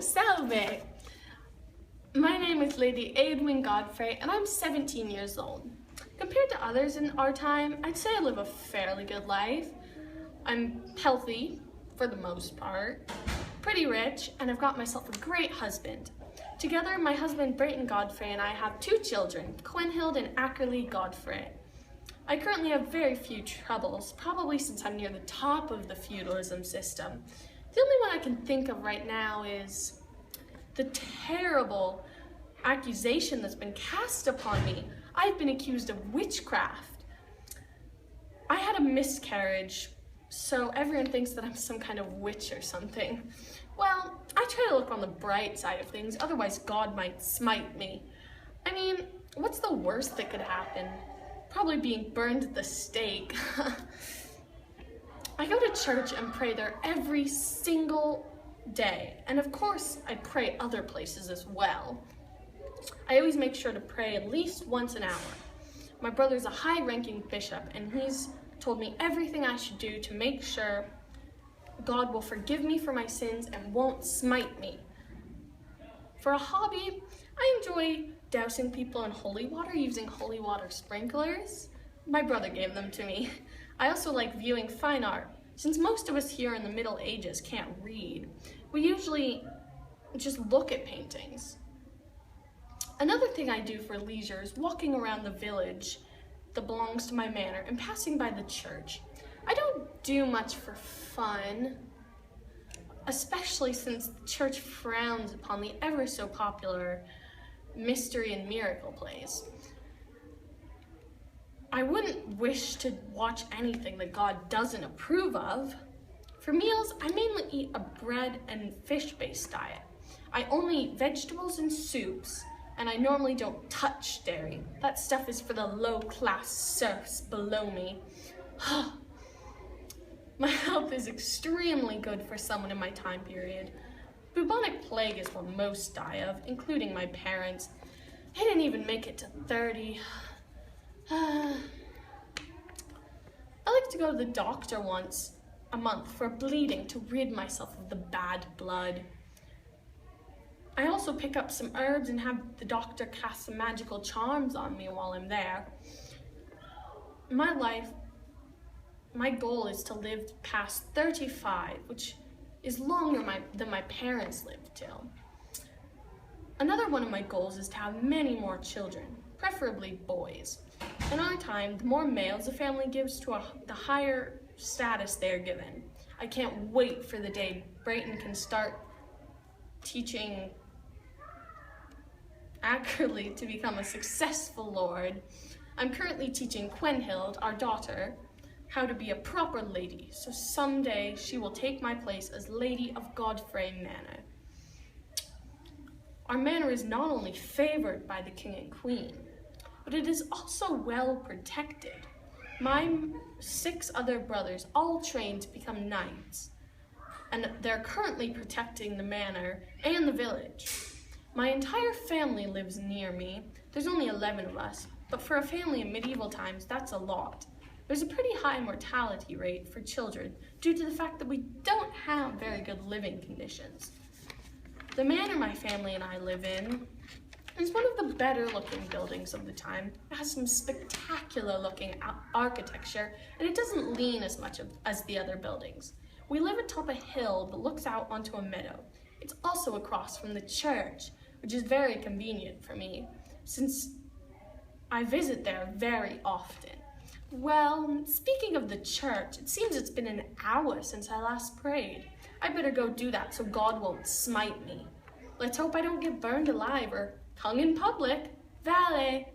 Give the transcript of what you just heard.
salve! My name is Lady Edwin Godfrey and I'm 17 years old. Compared to others in our time, I'd say I live a fairly good life. I'm healthy, for the most part, pretty rich, and I've got myself a great husband. Together, my husband Brayton Godfrey and I have 2 children, Quenhild and Ackerley Godfrey. I currently have very few troubles, probably since I'm near the top of the feudalism system. The only one I can think of right now is the terrible accusation that's been cast upon me. I've been accused of witchcraft. I had a miscarriage, so everyone thinks that I'm some kind of witch or something. Well, I try to look on the bright side of things, otherwise God might smite me. I mean, what's the worst that could happen? Probably being burned at the stake. I go to church and pray there every single day, and of course I pray other places as well. I always make sure to pray at least once an hour. My brother's a high-ranking bishop, and he's told me everything I should do to make sure God will forgive me for my sins and won't smite me. For a hobby, I enjoy dousing people in holy water using holy water sprinklers. My brother gave them to me. I also like viewing fine art. Since most of us here in the Middle Ages can't read, we usually just look at paintings. Another thing I do for leisure is walking around the village that belongs to my manor and passing by the church. I don't do much for fun, especially since the church frowns upon the ever so popular mystery and miracle plays. I wouldn't wish to watch anything that God doesn't approve of. For meals, I mainly eat a bread and fish-based diet. I only eat vegetables and soups, and I normally don't touch dairy. That stuff is for the low-class serfs below me. My health is extremely good for someone in my time period. Bubonic plague is what most die of, including my parents. I didn't even make it to 30. I like to go to the doctor once a month for bleeding to rid myself of the bad blood. I also pick up some herbs and have the doctor cast some magical charms on me while I'm there. In my life, my goal is to live past 35, which is longer than my parents lived till. Another one of my goals is to have many more children, preferably boys. In our time, the more males a family gives to the higher status they are given. I can't wait for the day Brayton can start teaching Ackerley to become a successful lord. I'm currently teaching Quenhild, our daughter, how to be a proper lady, so someday she will take my place as Lady of Godfrey Manor. Our manor is not only favored by the king and queen, but it is also well protected. My 6 other brothers all trained to become knights, and they're currently protecting the manor and the village. My entire family lives near me. There's only 11 of us, but for a family in medieval times, that's a lot. There's a pretty high mortality rate for children due to the fact that we don't have very good living conditions. The manor my family and I live in is one of the better looking buildings of the time. It has some spectacular looking architecture, and it doesn't lean as much as the other buildings. We live atop a hill that looks out onto a meadow. It's also across from the church, which is very convenient for me, since I visit there very often. Well, speaking of the church, it seems it's been an hour since I last prayed. I better go do that so God won't smite me. Let's hope I don't get burned alive or hung in public. Vale!